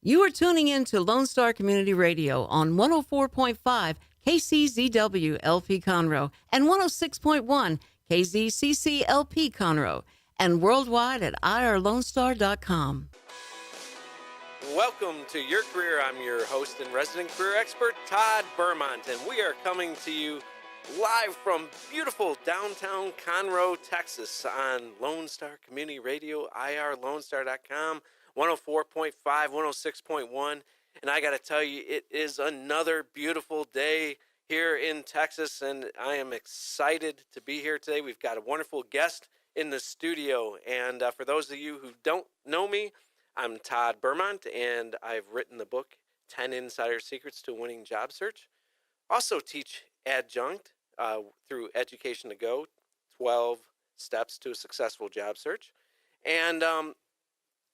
You are tuning in to Lone Star Community Radio on 104.5 KCZW LP Conroe and 106.1 KZCC LP Conroe and worldwide at irlonestar.com. Welcome to Your Career. I'm your host and resident career expert, Todd Bermont, and we are coming to you live from beautiful downtown Conroe, Texas on Lone Star Community Radio, irlonestar.com, 104.5, 106.1. And I got to tell you, it is another beautiful day here in Texas, and I am excited to be here today. We've got a wonderful guest in the studio, and for those of you who don't know me, I'm Todd Bermont, and I've written the book, 10 Insider Secrets to Winning Job Search. Also teach adjunct through Education to Go, 12 Steps to a Successful Job Search. And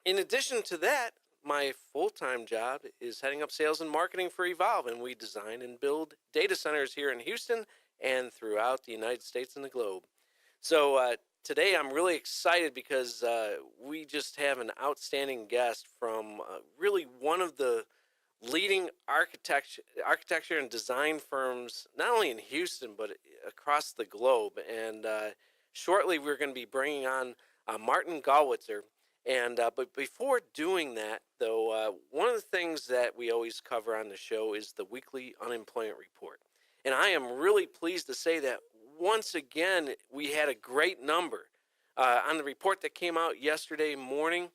in addition to that, my full-time job is heading up sales and marketing for Evolve, and we design and build data centers here in Houston and throughout the United States and the globe. So today I'm really excited because we just have an outstanding guest from really one of the leading architecture and design firms, not only in Houston, but across the globe. And shortly we're going to be bringing on Martin Gollwitzer. And but before doing that, though, one of the things that we always cover on the show is the weekly unemployment report. And I am really pleased to say that once again, we had a great number on the report that came out yesterday morning.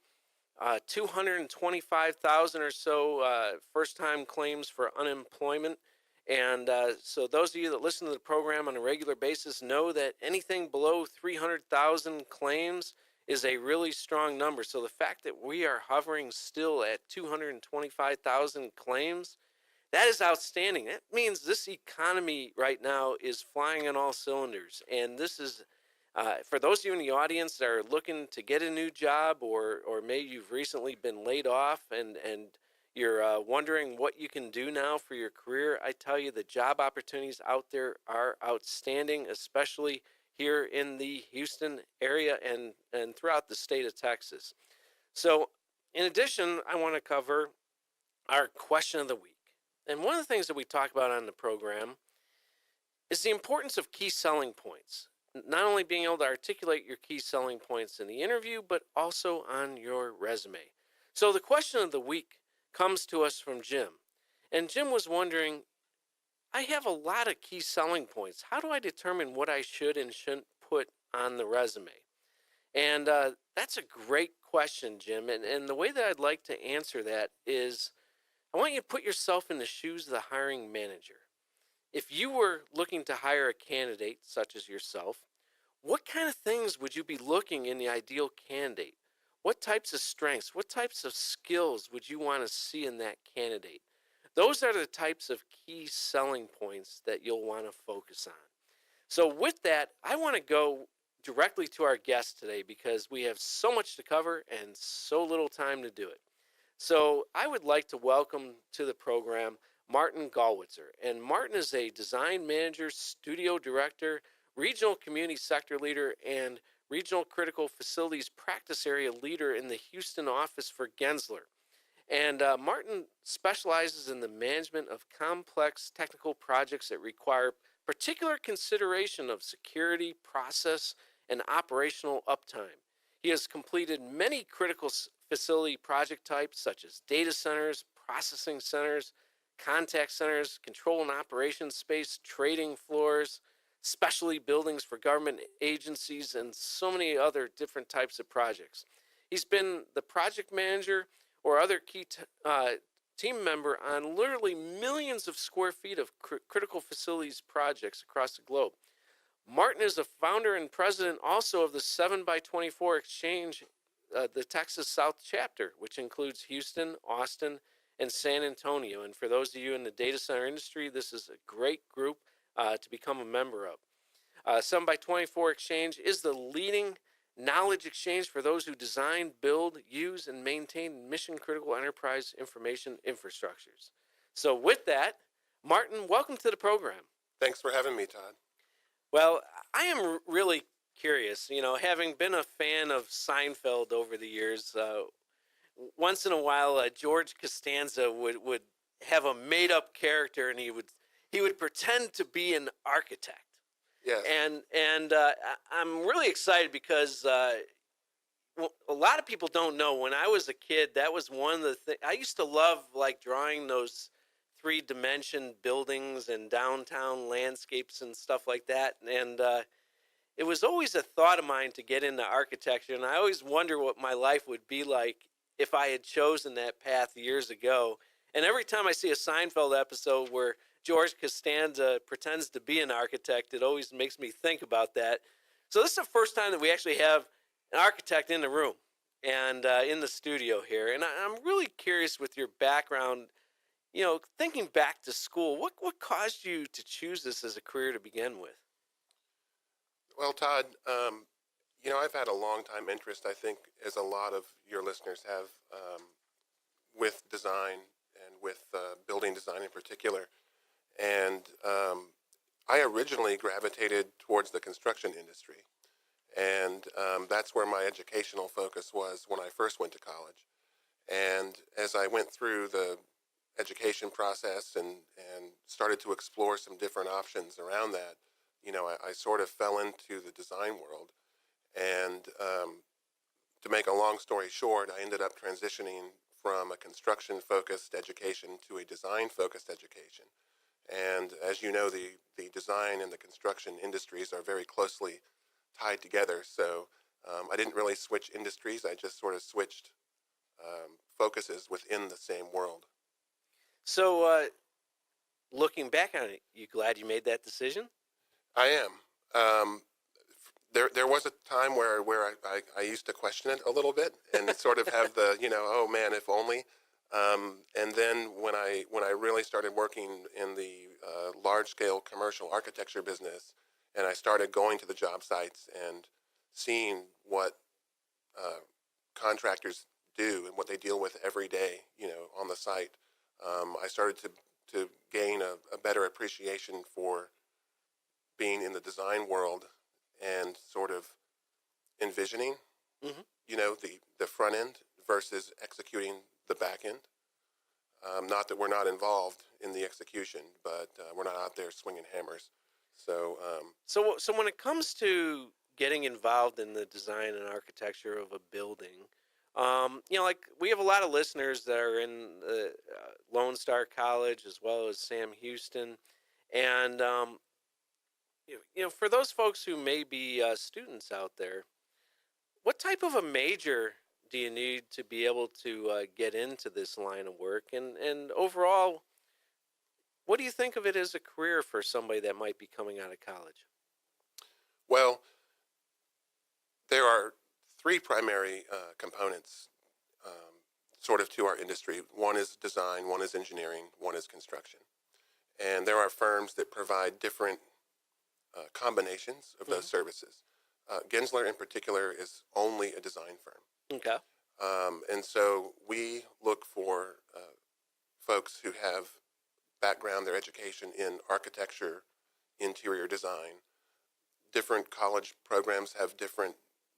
225,000 or so first-time claims for unemployment. And so those of you that listen to the program on a regular basis know that anything below 300,000 claims is a really strong number. So the fact that we are hovering still at 225,000 claims, that is outstanding. That means this economy right now is flying on all cylinders. And this is for those of you in the audience that are looking to get a new job, or maybe you've recently been laid off and you're wondering what you can do now for your career, I tell you the job opportunities out there are outstanding, especially here in the Houston area and throughout the state of Texas. So in addition, I want to cover our question of the week. And one of the things that we talk about on the program is the importance of key selling points. Not only being able to articulate your key selling points in the interview, but also on your resume. So the question of the week comes to us from Jim. And Jim was wondering, I have a lot of key selling points. How do I determine what I should and shouldn't put on the resume? And that's a great question, Jim. And the way that I'd like to answer that is, I want you to put yourself in the shoes of the hiring manager. If you were looking to hire a candidate such as yourself, what kind of things would you be looking in the ideal candidate? What types of strengths, what types of skills would you want to see in that candidate? Those are the types of key selling points that you'll want to focus on. So with that, I want to go directly to our guest today because we have so much to cover and so little time to do it. So I would like to welcome to the program Martin Gollwitzer. And Martin is a design manager, studio director, regional community sector leader, and regional critical facilities practice area leader in the Houston office for Gensler. And Martin specializes in the management of complex technical projects that require particular consideration of security, process, and operational uptime. He has completed many critical facility project types such as data centers, processing centers, contact centers, control and operations space, trading floors, specialty buildings for government agencies, and so many other different types of projects. He's been the project manager or other key team member on literally millions of square feet of critical facilities projects across the globe. Martin is the founder and president also of the 7x24 Exchange, the Texas South chapter, which includes Houston, Austin, and San Antonio. And for those of you in the data center industry, this is a great group to become a member of. 7x24 Exchange is the leading knowledge exchange for those who design, build, use, and maintain mission-critical enterprise information infrastructures. So with that, Martin, welcome to the program. Thanks for having me, Todd. Well, I am really curious, having been a fan of Seinfeld over the years, once in a while, George Costanza would have a made up character, and he would pretend to be an architect. Yes. And I'm really excited because a lot of people don't know. When I was a kid, that was one of the things I used to love, like drawing those 3-dimension buildings and downtown landscapes and stuff like that. And it was always a thought of mine to get into architecture, and I always wonder what my life would be like if I had chosen that path years ago. And every time I see a Seinfeld episode where George Costanza pretends to be an architect, it always makes me think about that. So this is the first time that we actually have an architect in the room and in the studio here. And I'm really curious with your background, thinking back to school, what caused you to choose this as a career to begin with? Well, Todd, I've had a long time interest, I think, as a lot of your listeners have, with design and with building design in particular. And I originally gravitated towards the construction industry. And that's where my educational focus was when I first went to college. And as I went through the education process and started to explore some different options around that, I sort of fell into the design world. And to make a long story short, I ended up transitioning from a construction-focused education to a design-focused education. And as you know, the design and the construction industries are very closely tied together. So I didn't really switch industries. I just sort of switched focuses within the same world. So looking back on it, you glad you made that decision? I am. There was a time where I used to question it a little bit and sort of have the, oh man, if only. And then when I really started working in the large-scale commercial architecture business, and I started going to the job sites and seeing what contractors do and what they deal with every day, on the site, I started to gain a better appreciation for being in the design world and sort of envisioning, the front end versus executing the back end. Not that we're not involved in the execution, but we're not out there swinging hammers. So when it comes to getting involved in the design and architecture of a building, like we have a lot of listeners that are in Lone Star College as well as Sam Houston, and for those folks who may be students out there, what type of a major do you need to be able to get into this line of work? And overall, what do you think of it as a career for somebody that might be coming out of college? Well, there are 3 primary components sort of to our industry. One is design, one is engineering, one is construction. And there are firms that provide different combinations of those services. Gensler in particular is only a design firm. Okay. And so we look for folks who have background, their education in architecture, interior design. Different college programs have different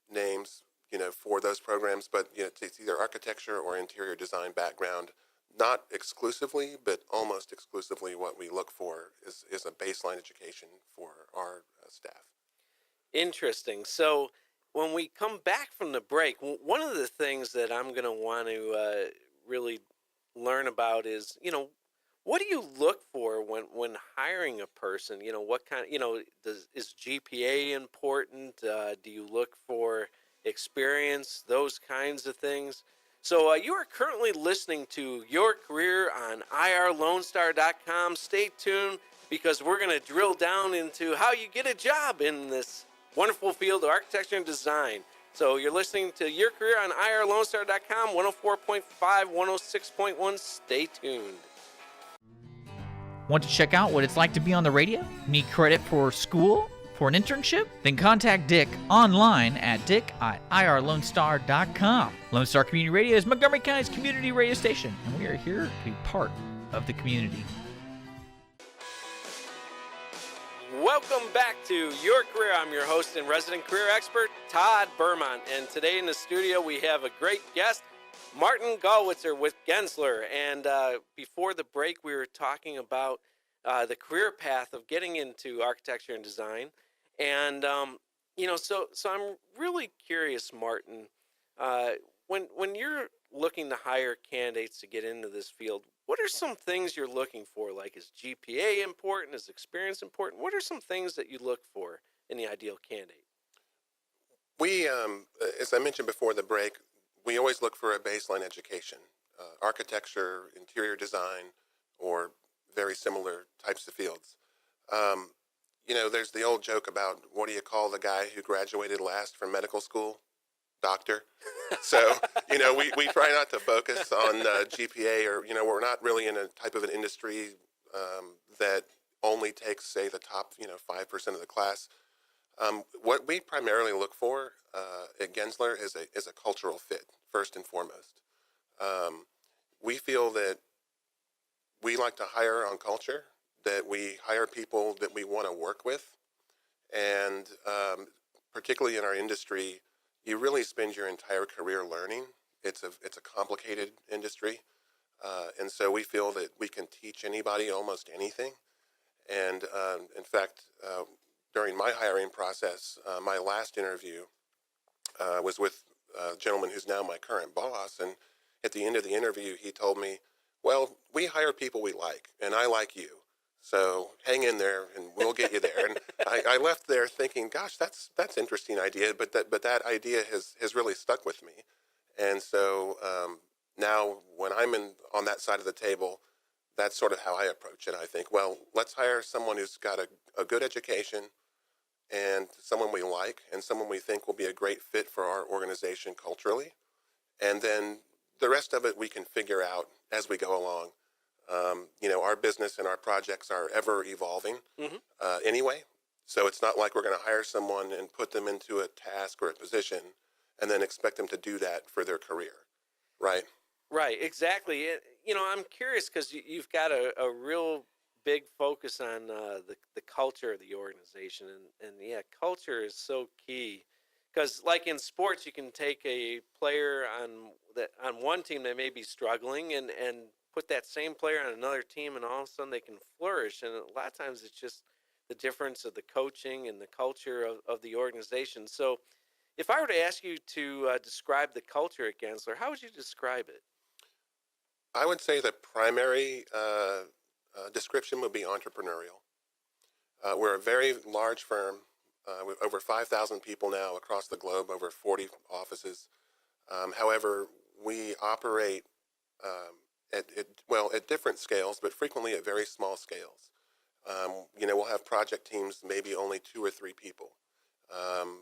names, for those programs, but it's either architecture or interior design background. Not exclusively, but almost exclusively what we look for is a baseline education for our staff. Interesting. So when we come back from the break, one of the things that I'm going to want to really learn about is, what do you look for when hiring a person? What kind is GPA important? Do you look for experience, those kinds of things? So you are currently listening to Your Career on IRLoneStar.com. Stay tuned because we're going to drill down into how you get a job in this wonderful field of architecture and design. So you're listening to Your Career on IRLoneStar.com, 104.5, 106.1. Stay tuned. Want to check out what it's like to be on the radio? Need credit for school? For an internship? Then contact Dick online at dick@irlonestar.com. Lone Star Community Radio is Montgomery County's community radio station, and we are here to be part of the community. Welcome back to Your Career. I'm your host and resident career expert, Todd Bermont. And today in the studio, we have a great guest, Martin Gollwitzer with Gensler. And before the break, we were talking about the career path of getting into architecture and design. And, so I'm really curious, Martin, when you're looking to hire candidates to get into this field, what are some things you're looking for? Like, is GPA important? Is experience important? What are some things that you look for in the ideal candidate? We, as I mentioned before the break, we always look for a baseline education, architecture, interior design, or very similar types of fields. There's the old joke about what do you call the guy who graduated last from medical school? Doctor. So, we try not to focus on GPA or, we're not really in a type of an industry that only takes, say, the top, 5% of the class. What we primarily look for at Gensler is a cultural fit, first and foremost. We feel that we like to hire on culture, that we hire people that we want to work with, and particularly in our industry, you really spend your entire career learning. It's a complicated industry, and so we feel that we can teach anybody almost anything. And in fact, during my hiring process, my last interview was with a gentleman who's now my current boss. And at the end of the interview, he told me, well, we hire people we like, and I like you. So hang in there, and we'll get you there. And I left there thinking, gosh, that's interesting idea, but that idea has really stuck with me. And so now when I'm on that side of the table, that's sort of how I approach it. I think, well, let's hire someone who's got a good education, and someone we like, and someone we think will be a great fit for our organization culturally. And then the rest of it we can figure out as we go along. Our business and our projects are ever evolving anyway. So it's not like we're going to hire someone and put them into a task or a position and then expect them to do that for their career, right? Right, exactly. I'm curious because you've got a real big focus on the culture of the organization, and yeah, culture is so key. Because like in sports, you can take a player on one team that may be struggling and put that same player on another team, and all of a sudden they can flourish. And a lot of times it's just the difference of the coaching and the culture of the organization. So if I were to ask you to describe the culture at Gensler, how would you describe it? I would say the primary description would be entrepreneurial. We're a very large firm with over 5,000 people now across the globe, over 40 offices. However, we operate at different scales, but frequently at very small scales. We'll have project teams, maybe only 2 or 3 people.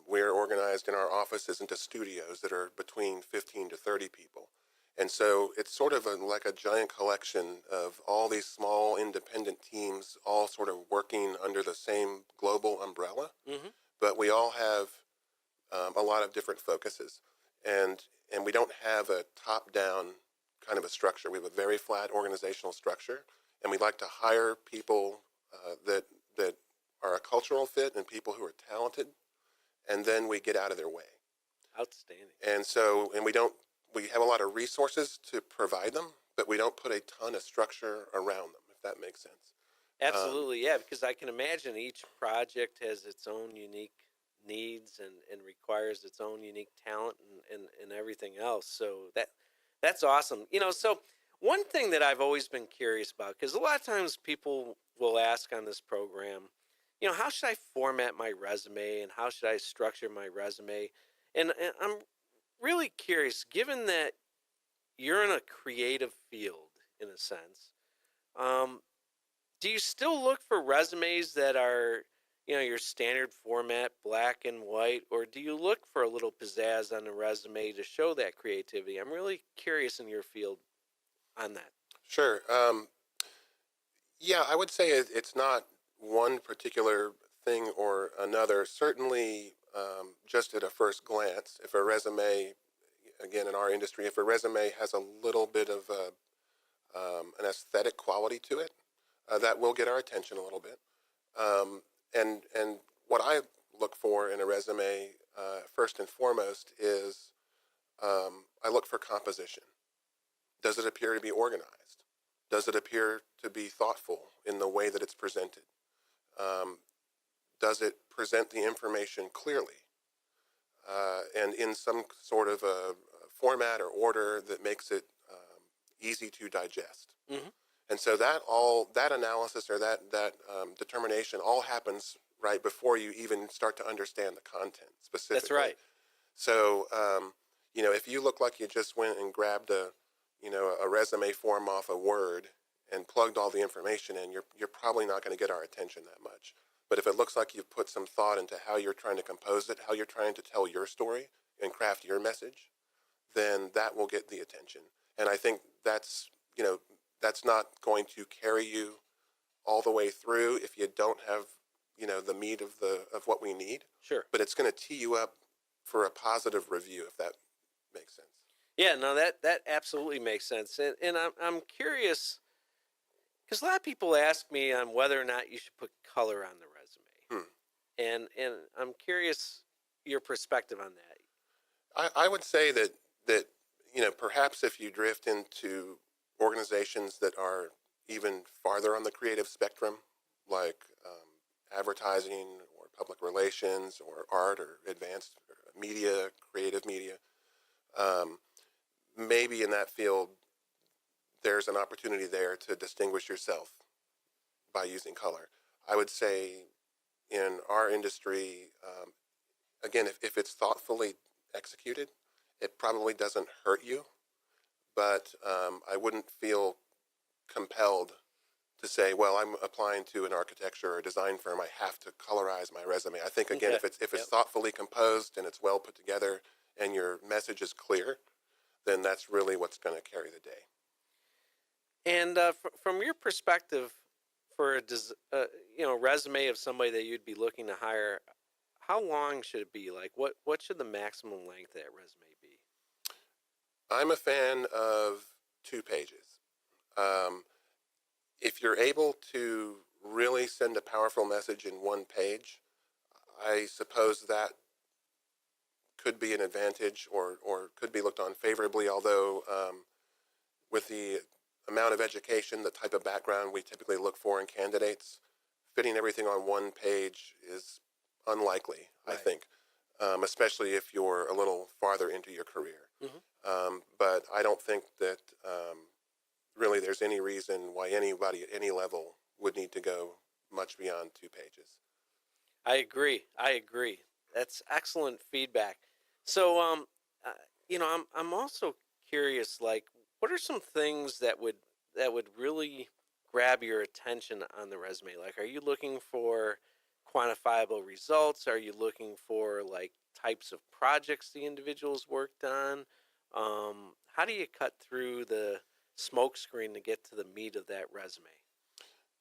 We're organized in our offices into studios that are between 15 to 30 people. And so it's sort of like a giant collection of all these small independent teams all sort of working under the same global umbrella. Mm-hmm. But we all have a lot of different focuses. And we don't have a top-down kind of a structure. We have a very flat organizational structure. And we like to hire people that are a cultural fit and people who are talented. And then we get out of their way. Outstanding. And we have a lot of resources to provide them, but we don't put a ton of structure around them, if that makes sense. Absolutely, yeah, because I can imagine each project has its own unique needs and requires its own unique talent and everything else. So that's awesome. So one thing that I've always been curious about, because a lot of times people will ask on this program, how should I format my resume and how should I structure my resume? And I'm really curious, given that you're in a creative field, in a sense, do you still look for resumes that are, your standard format, black and white, or do you look for a little pizzazz on the resume to show that creativity? I'm really curious in your field on that. Sure. Yeah, I would say it's not one particular thing or another. Certainly, just at a first glance, if a resume, again in our industry, if a resume has a little bit of an aesthetic quality to it, that will get our attention a little bit. And what I look for in a resume, first and foremost, is I look for composition. Does it appear to be organized? Does it appear to be thoughtful in the way that it's presented? Does it present the information clearly and in some sort of a format or order that makes it easy to digest? Mm-hmm. And so that analysis or that determination all happens right before you even start to understand the content specifically. That's right. So, if you look like you just went and grabbed a resume form off of Word and plugged all the information in, you're probably not going to get our attention that much. But if it looks like you've put some thought into how you're trying to compose it, how you're trying to tell your story and craft your message, then that will get the attention. And I think that's not going to carry you all the way through if you don't have, the meat of what we need. Sure. But it's going to tee you up for a positive review, if that makes sense. Yeah, no, that absolutely makes sense. And I'm curious, because a lot of people ask me on whether or not you should put color on the resume. And I'm curious your perspective on that. I would say that perhaps if you drift into organizations that are even farther on the creative spectrum, like advertising or public relations or art or advanced media, creative media, maybe in that field there's an opportunity there to distinguish yourself by using color. I would say in our industry, again, if it's thoughtfully executed, it probably doesn't hurt you, but I wouldn't feel compelled to say, well, I'm applying to an architecture or design firm, I have to colorize my resume. I think, again, if it's thoughtfully composed and it's well put together and your message is clear, then that's really what's going to carry the day. And from your perspective, for a resume of somebody that you'd be looking to hire, how long should it be? Like, what should the maximum length of that resume be? I'm a fan of 2 pages. If you're able to really send a powerful message in 1 page, I suppose that could be an advantage or could be looked on favorably, although with the amount of education, the type of background we typically look for in candidates, fitting everything on 1 page is unlikely, right. I think, especially if you're a little farther into your career. Mm-hmm. But I don't think that really there's any reason why anybody at any level would need to go much beyond 2 pages. I agree. That's excellent feedback. So, I'm also curious, like, what are some things that would really grab your attention on the resume? Like, are you looking for quantifiable results? Are you looking for, like, types of projects the individual's worked on? How do you cut through the smoke screen to get to the meat of that resume?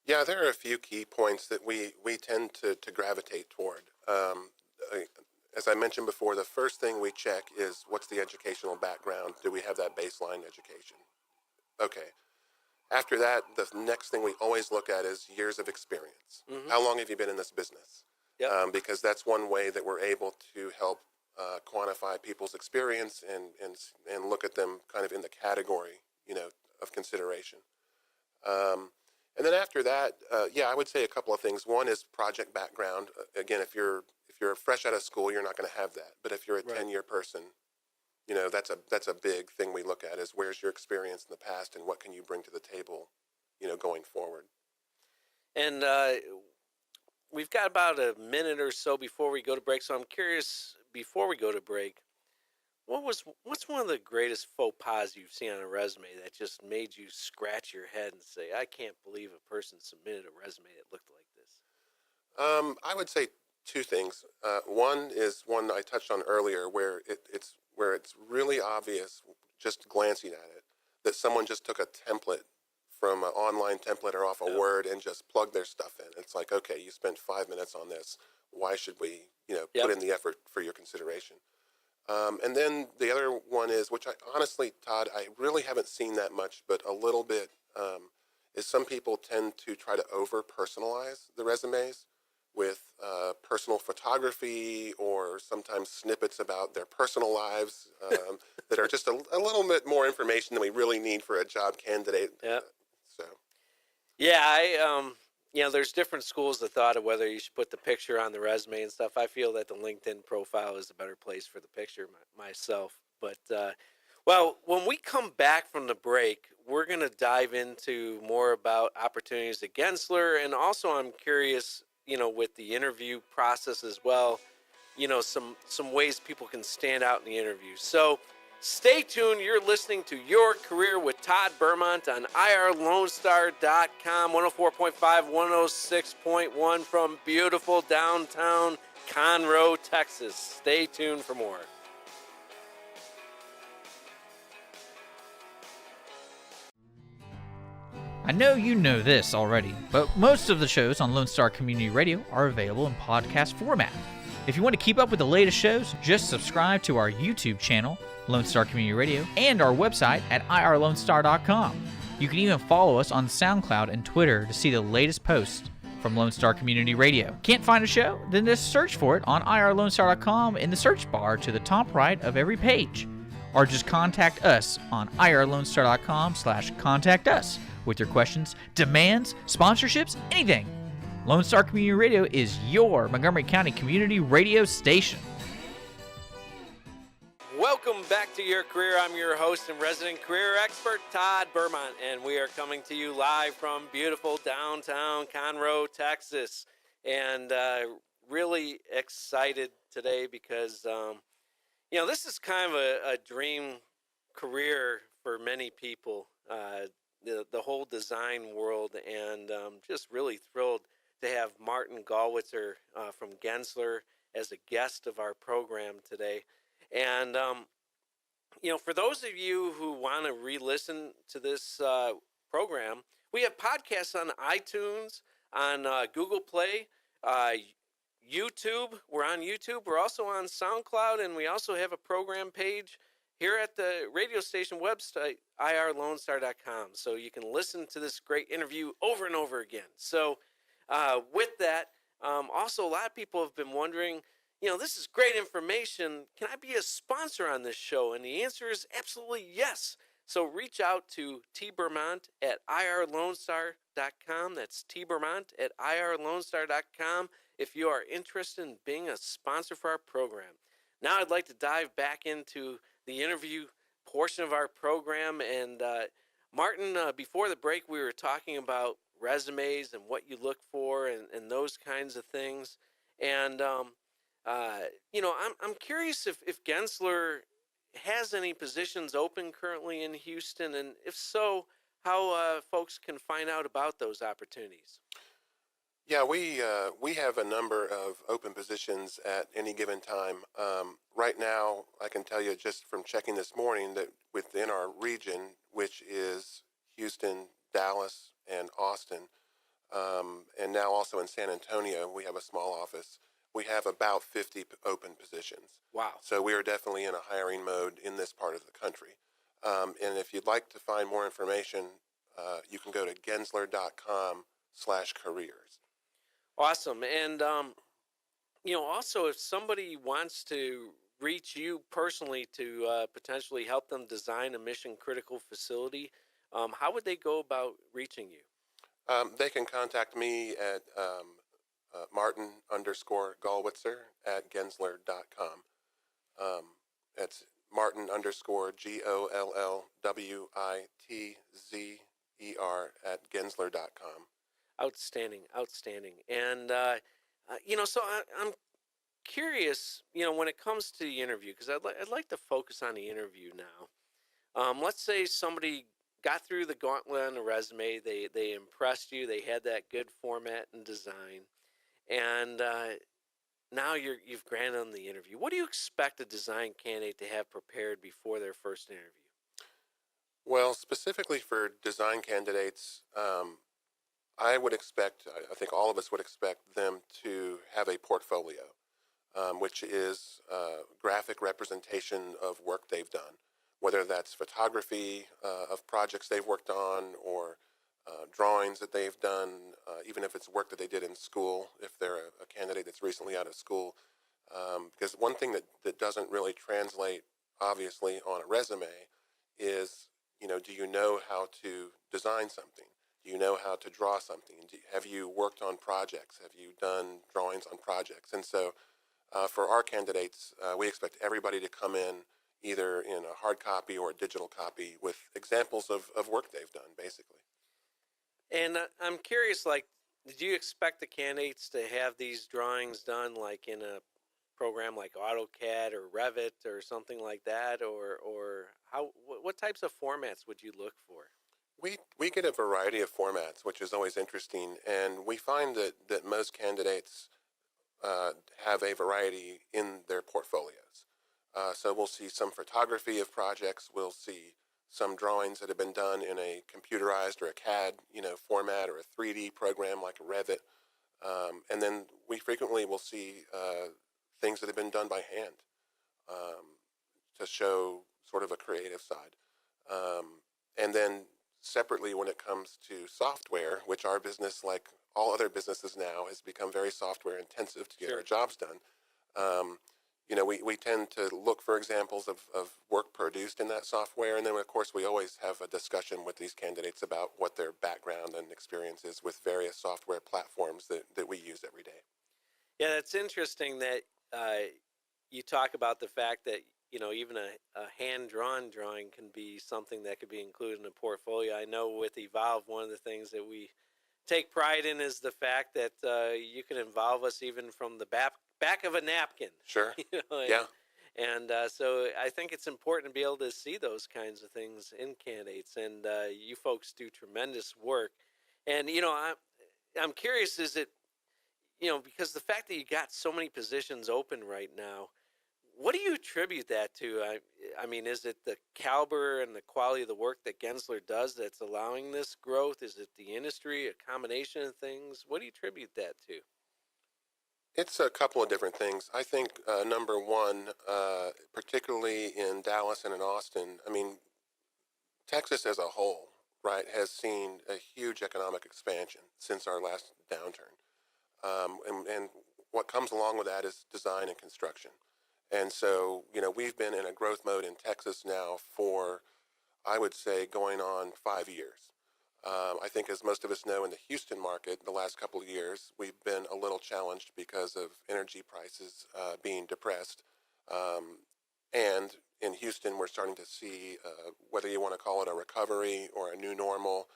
Yeah, there are a few key points that we tend to gravitate toward. As I mentioned before, the first thing we check is what's the educational background? Do we have that baseline education? Okay. After that, the next thing we always look at is years of experience. Mm-hmm. How long have you been in this business? Yep. Because that's one way that we're able to help quantify people's experience and look at them kind of in the category, of consideration. And then after that, I would say a couple of things. One is project background. Again, if you're fresh out of school, you're not going to have that. But if you're a 10-year person, that's a big thing we look at is where's your experience in the past and what can you bring to the table, going forward. And we've got about a minute or so before we go to break. So I'm curious, before we go to break, what's one of the greatest faux pas you've seen on a resume that just made you scratch your head and say, I can't believe a person submitted a resume that looked like this? I would say 2 things. One is one I touched on earlier, where it's really obvious, just glancing at it, that someone just took a template from an online template or off a Word and just plugged their stuff in. It's like, okay, you spent 5 minutes on this. Why should we, put in the effort for your consideration? And then the other one is, which I honestly, Todd, I really haven't seen that much, but a little bit, is some people tend to try to over-personalize the resumes. with personal photography or sometimes snippets about their personal lives that are just a little bit more information than we really need for a job candidate. Yeah. So. Yeah, there's different schools of thought of whether you should put the picture on the resume and stuff. I feel that the LinkedIn profile is a better place for the picture myself. But, well, when we come back from the break, we're going to dive into more about opportunities at Gensler. And also I'm curious, with the interview process as well, some ways people can stand out in the interview. So stay tuned. You're listening to Your Career with Todd Bermont on irlonestar.com, 104.5, 106.1 from beautiful downtown Conroe, Texas. Stay tuned for more. I know you know this already, but most of the shows on Lone Star Community Radio are available in podcast format. If you want to keep up with the latest shows, just subscribe to our YouTube channel, Lone Star Community Radio, and our website at irlonestar.com. You can even follow us on SoundCloud and Twitter to see the latest posts from Lone Star Community Radio. Can't find a show? Then just search for it on irlonestar.com in the search bar to the top right of every page. Or just contact us on irlonestar.com/contact us with your questions, demands, sponsorships, anything. Lone Star Community Radio is your Montgomery County community radio station. Welcome back to Your Career. I'm your host and resident career expert, Todd Bermont, and we are coming to you live from beautiful downtown Conroe, Texas. And really excited today because, this is kind of a dream career for many people, the whole design world, and just really thrilled to have Martin Gollwitzer from Gensler as a guest of our program today. And, for those of you who want to re-listen to this program, we have podcasts on iTunes, on Google Play, YouTube. We're on YouTube. We're also on SoundCloud, and we also have a program page here at the radio station website, irlonestar.com. So you can listen to this great interview over and over again. So with that, also a lot of people have been wondering, this is great information. Can I be a sponsor on this show? And the answer is absolutely yes. So reach out to T. Bermont at irlonestar.com. That's T. Bermont at irlonestar.com if you are interested in being a sponsor for our program. Now I'd like to dive back into the interview portion of our program. And Martin, before the break, we were talking about resumes and what you look for and those kinds of things. And I'm curious if Gensler has any positions open currently in Houston, and if so, how folks can find out about those opportunities. Yeah, we have a number of open positions at any given time. Right now, I can tell you just from checking this morning that within our region, which is Houston, Dallas, and Austin, and now also in San Antonio, we have a small office. We have about 50 open positions. Wow. So we are definitely in a hiring mode in this part of the country. And if you'd like to find more information, you can go to gensler.com/careers. Awesome. And, also if somebody wants to reach you personally to potentially help them design a mission critical facility, how would they go about reaching you? They can contact me at Martin_Gollwitzer at Gensler.com. That's Martin_GollWitzer at Gensler.com. Outstanding. And, so I'm curious, when it comes to the interview, because I'd like to focus on the interview now. Let's say somebody got through the gauntlet on the resume, they impressed you, they had that good format and design, and now you've granted them the interview. What do you expect a design candidate to have prepared before their first interview? Well, specifically for design candidates, I would expect, I think all of us would expect them to have a portfolio, which is graphic representation of work they've done, whether that's photography of projects they've worked on or drawings that they've done, even if it's work that they did in school, if they're a candidate that's recently out of school. Because one thing that doesn't really translate, obviously, on a resume is, do you know how to design something? Do you know how to draw something? Have you worked on projects? Have you done drawings on projects? And so for our candidates, we expect everybody to come in either in a hard copy or a digital copy with examples of work they've done, basically. And I'm curious, like, did you expect the candidates to have these drawings done like in a program like AutoCAD or Revit or something like that, or what types of formats would you look for? We get a variety of formats, which is always interesting, and we find that most candidates have a variety in their portfolios. So we'll see some photography of projects. We'll see some drawings that have been done in a computerized or a CAD, format, or a 3D program like a Revit. And then we frequently will see things that have been done by hand to show sort of a creative side. And then separately, when it comes to software, which our business, like all other businesses now, has become very software intensive to get Sure. our jobs done. We tend to look for examples of work produced in that software. And then, of course, we always have a discussion with these candidates about what their background and experience is with various software platforms that we use every day. Yeah, that's interesting that you talk about the fact that even a hand-drawn drawing can be something that could be included in a portfolio. I know with Evolve, one of the things that we take pride in is the fact that you can involve us even from the back of a napkin. Sure. And, Yeah. And so I think it's important to be able to see those kinds of things in candidates. And you folks do tremendous work. And I'm curious, is it because the fact that you got so many positions open right now, what do you attribute that to? I mean, is it the caliber and the quality of the work that Gensler does that's allowing this growth? Is it the industry, a combination of things? What do you attribute that to? It's a couple of different things. I think number one, particularly in Dallas and in Austin, I mean, Texas as a whole, right, has seen a huge economic expansion since our last downturn. And what comes along with that is design and construction. And so, we've been in a growth mode in Texas now for, I would say, going on 5 years. I think, as most of us know, in the Houston market, the last couple of years, we've been a little challenged because of energy prices being depressed. And in Houston, we're starting to see, whether you want to call it a recovery or a new normal,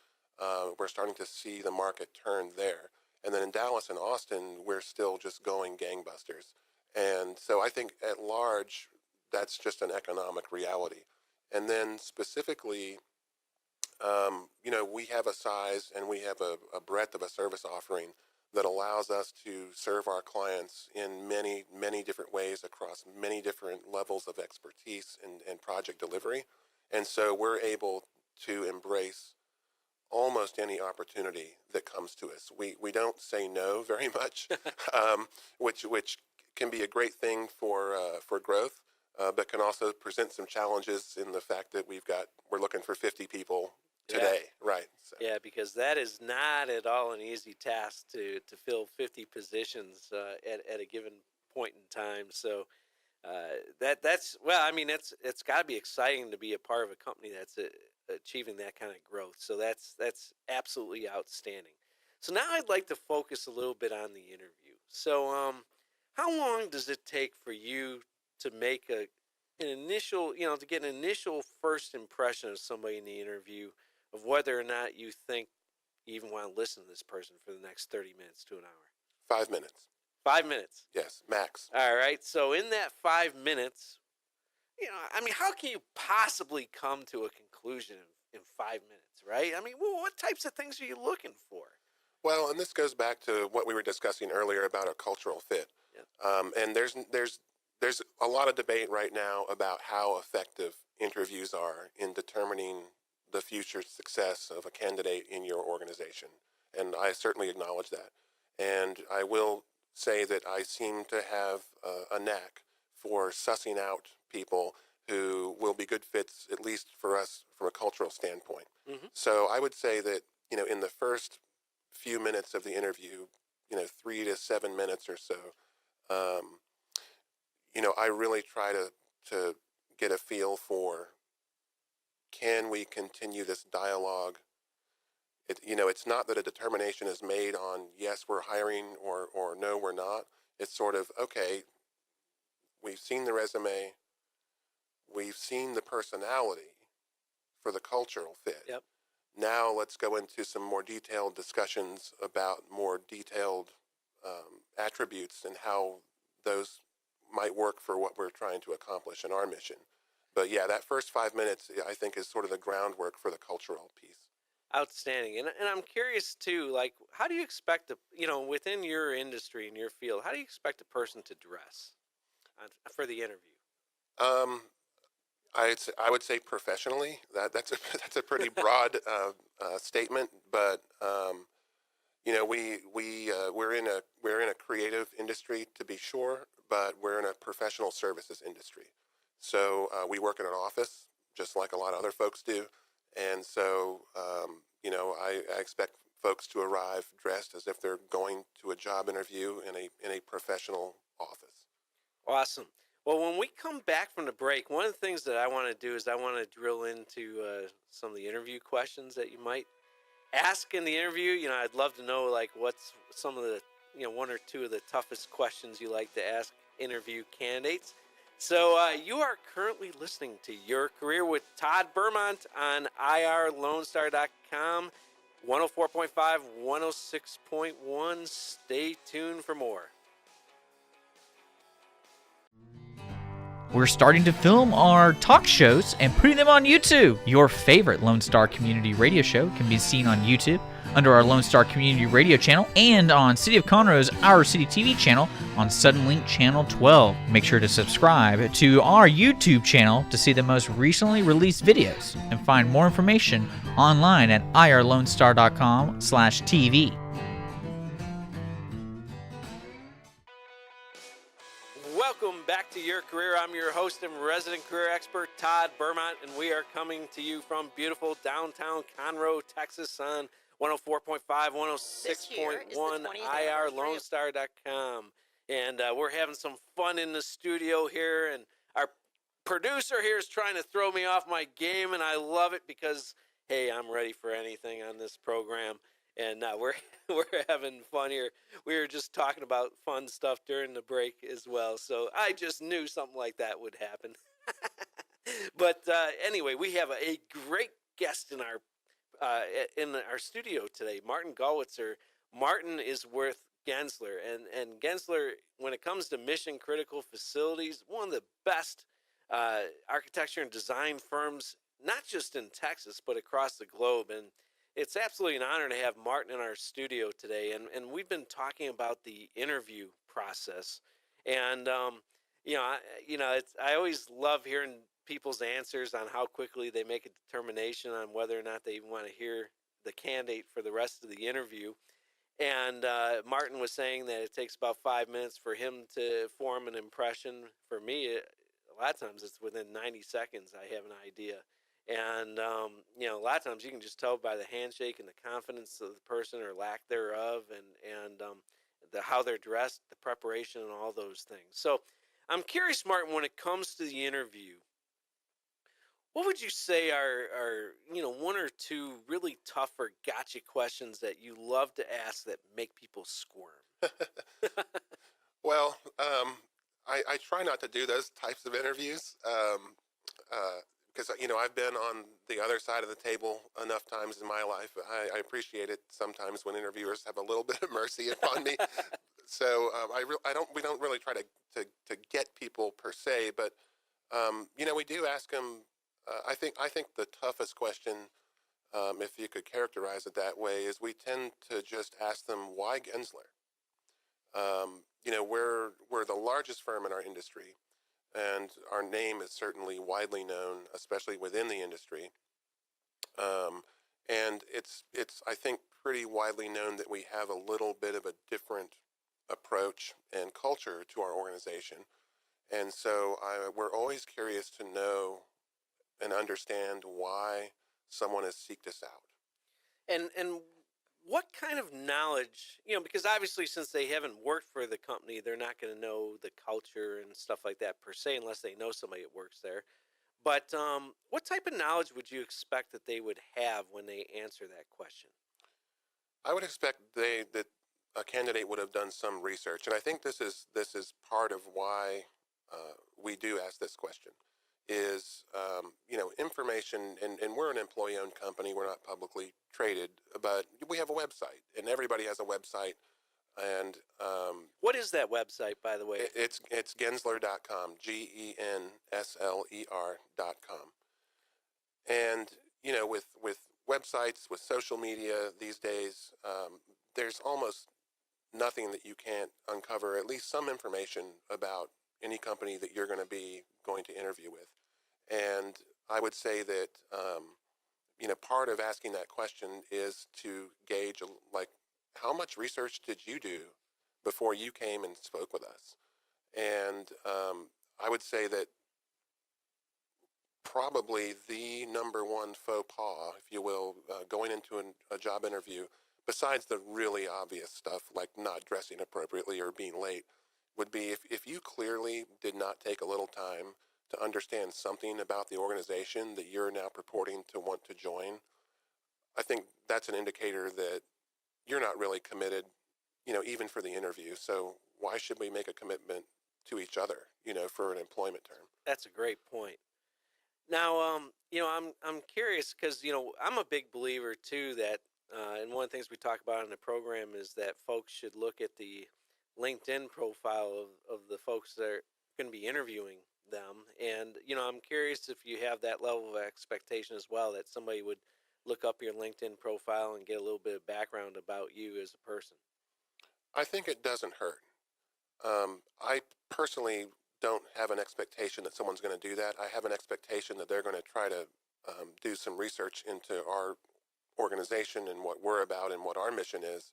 we're starting to see the market turn there. And then in Dallas and Austin, we're still just going gangbusters. And so I think at large, that's just an economic reality. And then specifically, we have a size and we have a breadth of a service offering that allows us to serve our clients in many, many different ways across many different levels of expertise and project delivery. And so we're able to embrace almost any opportunity that comes to us. We don't say no very much, which can be a great thing for growth, but can also present some challenges in the fact that we're looking for 50 people today, right? So. Yeah, because that is not at all an easy task to fill 50 positions at a given point in time. So it's got to be exciting to be a part of a company that's achieving that kind of growth. So that's absolutely outstanding. So now I'd like to focus a little bit on the interview. So how long does it take for you to make an initial, to get an initial first impression of somebody in the interview, of whether or not you think you even want to listen to this person for the next 30 minutes to an hour? 5 minutes. 5 minutes. Yes, max. All right. So in that 5 minutes, how can you possibly come to a conclusion in 5 minutes, right? I mean, what types of things are you looking for? Well, and this goes back to what we were discussing earlier about a cultural fit. Yeah. And there's a lot of debate right now about how effective interviews are in determining the future success of a candidate in your organization. And I certainly acknowledge that. And I will say that I seem to have a knack for sussing out people who will be good fits, at least for us from a cultural standpoint. Mm-hmm. So I would say that in the first few minutes of the interview, 3 to 7 minutes or so, I really try to get a feel for, can we continue this dialogue? It's not that a determination is made on yes, we're hiring or no, we're not. It's sort of, okay, we've seen the resume, we've seen the personality for the cultural fit. Yep. Now let's go into some more detailed discussions about more detailed attributes and how those might work for what we're trying to accomplish in our mission. But yeah, that first 5 minutes, I think, is sort of the groundwork for the cultural piece. Outstanding. And I'm curious too, like, how do you expect within your industry and your field, how do you expect a person to dress for the interview? I would say professionally. That's a pretty broad statement, but we're in a creative industry, to be sure, but we're in a professional services industry. So we work in an office, just like a lot of other folks do, and so I expect folks to arrive dressed as if they're going to a job interview in a professional office. Awesome. Well, when we come back from the break, one of the things that I want to do is I want to drill into some of the interview questions that you might ask in the interview. I'd love to know, like, what's some of the, one or two of the toughest questions you like to ask interview candidates. So you are currently listening to Your Career with Todd Bermont on irlonestar.com, 104.5, 106.1. Stay tuned for more. We're starting to film our talk shows and putting them on YouTube. Your favorite Lone Star Community Radio show can be seen on YouTube under our Lone Star Community Radio channel and on City of Conroe's Our City TV channel on Suddenlink Channel 12. Make sure to subscribe to our YouTube channel to see the most recently released videos and find more information online at irlonestar.com/TV. Welcome back to Your Career. I'm your host and resident career expert, Todd Bermont, and we are coming to you from beautiful downtown Conroe, Texas on 104.5, 106.1, irlonestar.com. And we're having some fun in the studio here, and our producer here is trying to throw me off my game, and I love it because, hey, I'm ready for anything on this program. And we're having fun here. We were just talking about fun stuff during the break as well. So I just knew something like that would happen. But anyway, we have a great guest in our studio today, Martin Gollwitzer. Martin is with Gensler, and Gensler, when it comes to mission critical facilities, one of the best architecture and design firms, not just in Texas but across the globe. And it's absolutely an honor to have Martin in our studio today, and we've been talking about the interview process. And I always love hearing people's answers on how quickly they make a determination on whether or not they want to hear the candidate for the rest of the interview. And Martin was saying that it takes about 5 minutes for him to form an impression. For me, a lot of times it's within 90 seconds I have an idea. And, a lot of times you can just tell by the handshake and the confidence of the person or lack thereof, and how they're dressed, the preparation, and all those things. So I'm curious, Martin, when it comes to the interview, what would you say are one or two really tough or gotcha questions that you love to ask that make people squirm? Well, I try not to do those types of interviews. Because, I've been on the other side of the table enough times in my life. I appreciate it sometimes when interviewers have a little bit of mercy upon me. So we don't really try to get people per se, but we do ask them. I think the toughest question, if you could characterize it that way, is we tend to just ask them, why Gensler? We're the largest firm in our industry. And our name is certainly widely known, especially within the industry. And it's I think pretty widely known that we have a little bit of a different approach and culture to our organization. And so we're always curious to know and understand why someone has seeked us out. And what kind of knowledge, because obviously since they haven't worked for the company, they're not going to know the culture and stuff like that per se, unless they know somebody that works there. But what type of knowledge would you expect that they would have when they answer that question? I would expect that a candidate would have done some research, and I think this is part of why we do ask this question. Is information, and we're an employee-owned company. We're not publicly traded, but we have a website, and everybody has a website. And what is that website, by the way? It's Gensler.com, GENSLER.com. And with websites, with social media these days, there's almost nothing that you can't uncover at least some information about any company that you're going to interview with. And I would say that part of asking that question is to gauge how much research did you do before you came and spoke with us. And I would say that probably the number one faux pas, if you will, going into a job interview, besides the really obvious stuff like not dressing appropriately or being late, would be if you clearly did not take a little time to understand something about the organization that you're now purporting to want to join. I think that's an indicator that you're not really committed, even for the interview. So why should we make a commitment to each other, for an employment term? That's a great point. Now, I'm curious because, I'm a big believer too that, and one of the things we talk about in the program is that folks should look at the LinkedIn profile of the folks that are going to be interviewing them. And, I'm curious if you have that level of expectation as well, that somebody would look up your LinkedIn profile and get a little bit of background about you as a person. I think it doesn't hurt. I personally don't have an expectation that someone's going to do that. I have an expectation that they're going to try to do some research into our organization and what we're about and what our mission is.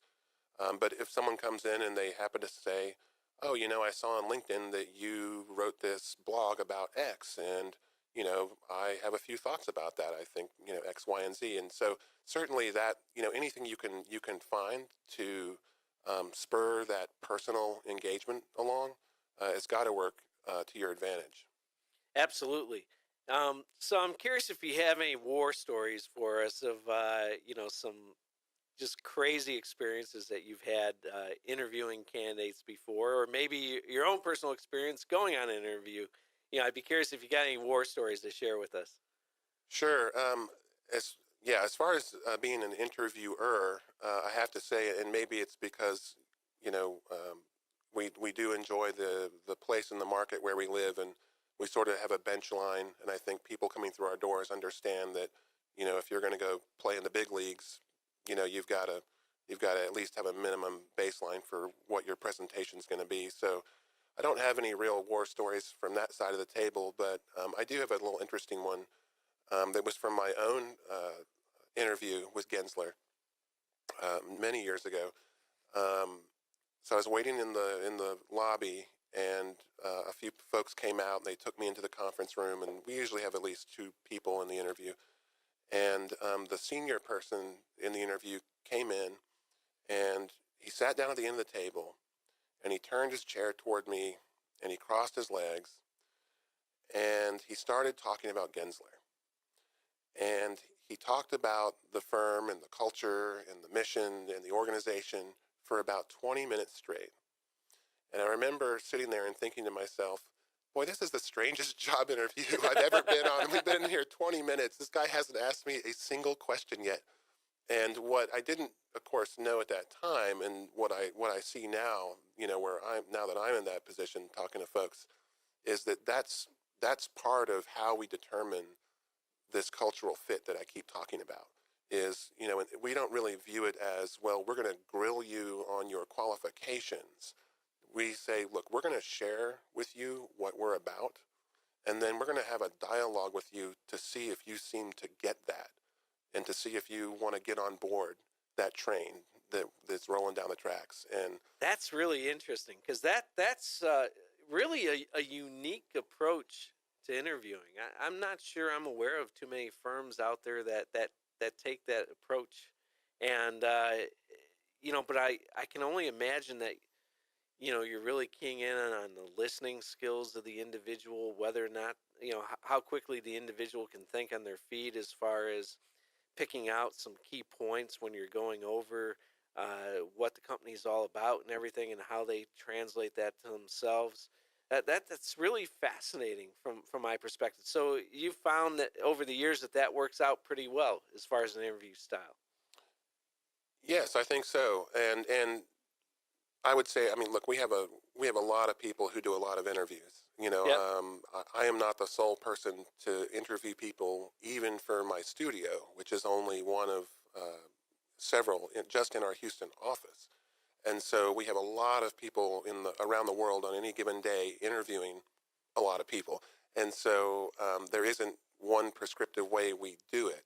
But if someone comes in and they happen to say, oh, I saw on LinkedIn that you wrote this blog about X, and, I have a few thoughts about that. I think, X, Y, and Z. And so certainly that, anything you can find to spur that personal engagement along, it's got to work to your advantage. Absolutely. So I'm curious if you have any war stories for us of, some just crazy experiences that you've had interviewing candidates before, or maybe your own personal experience going on an interview. I'd be curious if you got any war stories to share with us. Sure. As far as being an interviewer, I have to say, and maybe it's because, we do enjoy the place in the market where we live, and we sort of have a bench line, and I think people coming through our doors understand that, if you're going to go play in the big leagues, you've got to at least have a minimum baseline for what your presentation is going to be. So I don't have any real war stories from that side of the table, but I do have a little interesting one that was from my own interview with Gensler many years ago. So I was waiting in the lobby, and a few folks came out, and they took me into the conference room, and we usually have at least two people in the interview. And the senior person in the interview came in, and he sat down at the end of the table, and he turned his chair toward me, and he crossed his legs, and he started talking about Gensler. And he talked about the firm and the culture and the mission and the organization for about 20 minutes straight. And I remember sitting there and thinking to myself, boy, this is the strangest job interview I've ever been on. We've been in here 20 minutes. This guy hasn't asked me a single question yet. And what I didn't, of course, know at that time, and what I see now, now that I'm in that position talking to folks, is that's part of how we determine this cultural fit that I keep talking about. Is, we don't really view it as, well, we're going to grill you on your qualifications. We say, look, we're going to share with you what we're about, and then we're going to have a dialogue with you to see if you seem to get that, and to see if you want to get on board that train that's rolling down the tracks. And that's really interesting, because that's really a unique approach to interviewing. I'm not sure I'm aware of too many firms out there that take that approach And but I can only imagine that you're really keying in on the listening skills of the individual, whether or not how quickly the individual can think on their feet as far as picking out some key points when you're going over what the company's all about and everything, and how they translate that to themselves. That's really fascinating from my perspective. So you found that over the years that works out pretty well as far as an interview style. Yes, I think so. And I would say, I mean, look, we have a lot of people who do a lot of interviews. Yep. I am not the sole person to interview people, even for my studio, which is only one of several just in our Houston office. And so we have a lot of people around the world on any given day interviewing a lot of people. And so there isn't one prescriptive way we do it.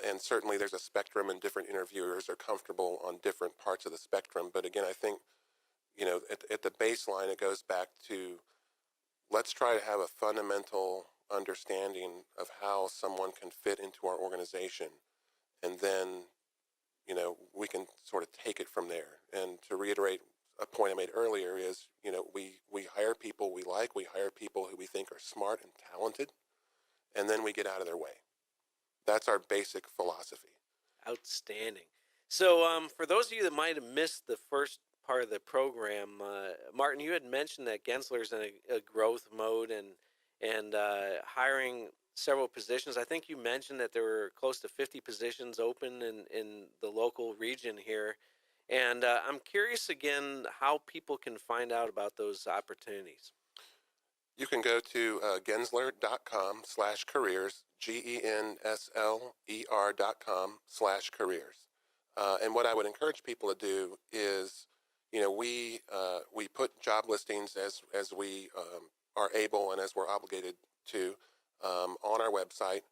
And certainly there's a spectrum, and different interviewers are comfortable on different parts of the spectrum. But again, I think, at the baseline, it goes back to, let's try to have a fundamental understanding of how someone can fit into our organization. And then, we can sort of take it from there. And to reiterate a point I made earlier is, we hire people we like, we hire people who we think are smart and talented, and then we get out of their way. That's our basic philosophy. Outstanding. So for those of you that might have missed the first part of the program, Martin, you had mentioned that Gensler's in a growth mode and hiring several positions. I think you mentioned that there were close to 50 positions open in the local region here. And I'm curious again how people can find out about those opportunities. You can go to gensler.com/careers, GENSLER.com/careers. And what I would encourage people to do is, we put job listings as we are able and as we're obligated to on our website,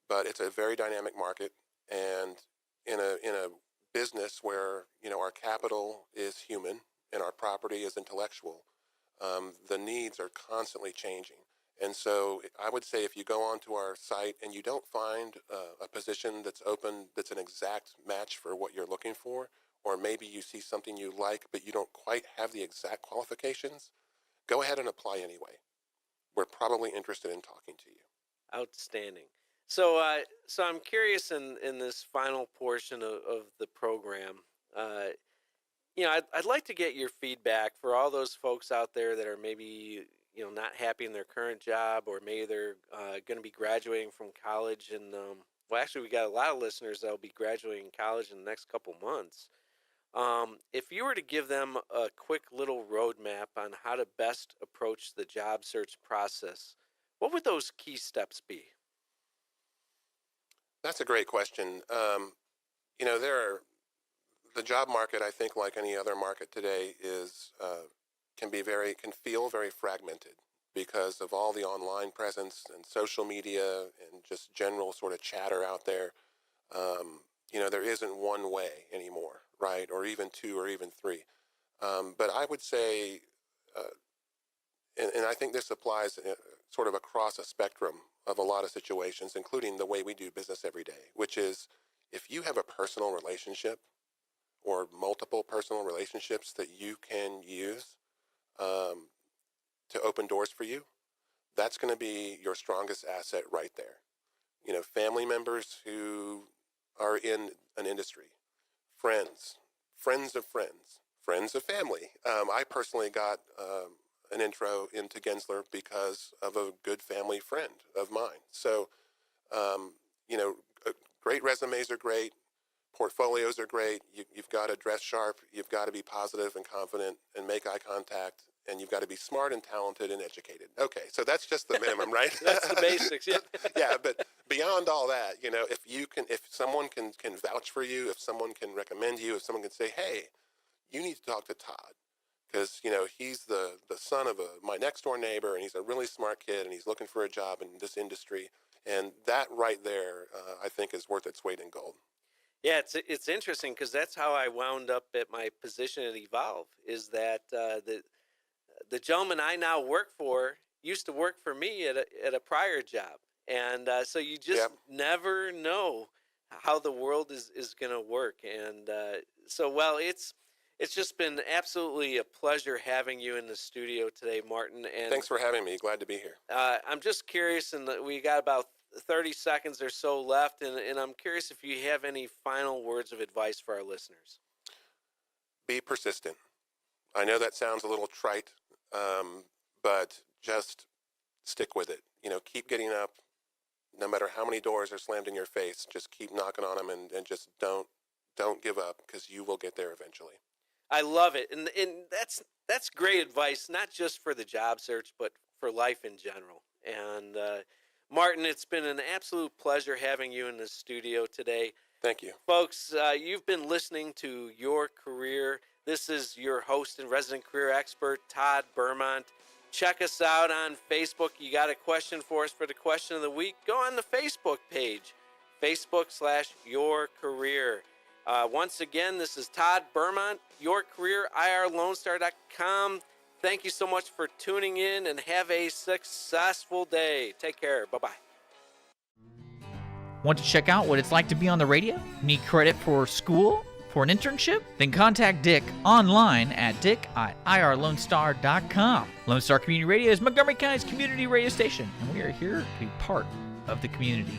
but it's a very dynamic market, and in a business where our capital is human and our property is intellectual, the needs are constantly changing. And so I would say, if you go onto our site and you don't find a position that's open that's an exact match for what you're looking for, or maybe you see something you like but you don't quite have the exact qualifications, go ahead and apply anyway. We're probably interested in talking to you. Outstanding. So so I'm curious in this final portion of the program, I'd like to get your feedback for all those folks out there that are maybe not happy in their current job, or maybe they're going to be graduating from college, and well, actually we got a lot of listeners that'll be graduating college in the next couple months. If you were to give them a quick little roadmap on how to best approach the job search process, what would those key steps be? That's a great question. The job market, I think, like any other market today, can feel very fragmented because of all the online presence and social media and just general sort of chatter out there. There isn't one way anymore, right? Or even two, or even three. But I would say, and I think this applies sort of across a spectrum of a lot of situations, including the way we do business every day, which is, if you have a personal relationship or multiple personal relationships that you can use to open doors for you, that's going to be your strongest asset right there. Family members who are in an industry, friends of friends, friends of family. I personally got an intro into Gensler because of a good family friend of mine. So, great resumes are great. Portfolios are great. You've got to dress sharp. You've got to be positive and confident and make eye contact. And you've got to be smart and talented and educated. Okay, so that's just the minimum, right? That's the basics, yeah. Yeah, but beyond all that, if someone can vouch for you, if someone can recommend you, if someone can say, hey, you need to talk to Todd, because he's the son of my next door neighbor, and he's a really smart kid, and he's looking for a job in this industry, and that right there, I think, is worth its weight in gold. Yeah, it's interesting, because that's how I wound up at my position at Evolve, is that the gentleman I now work for used to work for me at a prior job. And so you just never know how the world is going to work. And it's just been absolutely a pleasure having you in the studio today, Martin. And Thanks for having me. Glad to be here. I'm just curious, and we got about 30 seconds or so left, and I'm curious if you have any final words of advice for our listeners. Be persistent. I know that sounds a little trite, but just stick with it. Keep getting up. No matter how many doors are slammed in your face, just keep knocking on them and just don't give up, because you will get there eventually. I love it. And that's great advice, not just for the job search, but for life in general. And Martin, it's been an absolute pleasure having you in the studio today. Thank you. Folks, you've been listening to Your Career. This is your host and resident career expert, Todd Bermont. Check us out on Facebook. You got a question for us for the question of the week? Go on the Facebook page, Facebook/Your Career. Once again, this is Todd Bermont, Your Career, irlonestar.com. Thank you so much for tuning in, and have a successful day. Take care. Bye-bye. Want to check out what it's like to be on the radio? Need credit for school? For an internship? Then contact Dick online at dick@irlonestar.com. Lone Star Community Radio is Montgomery County's community radio station, and we are here to be part of the community.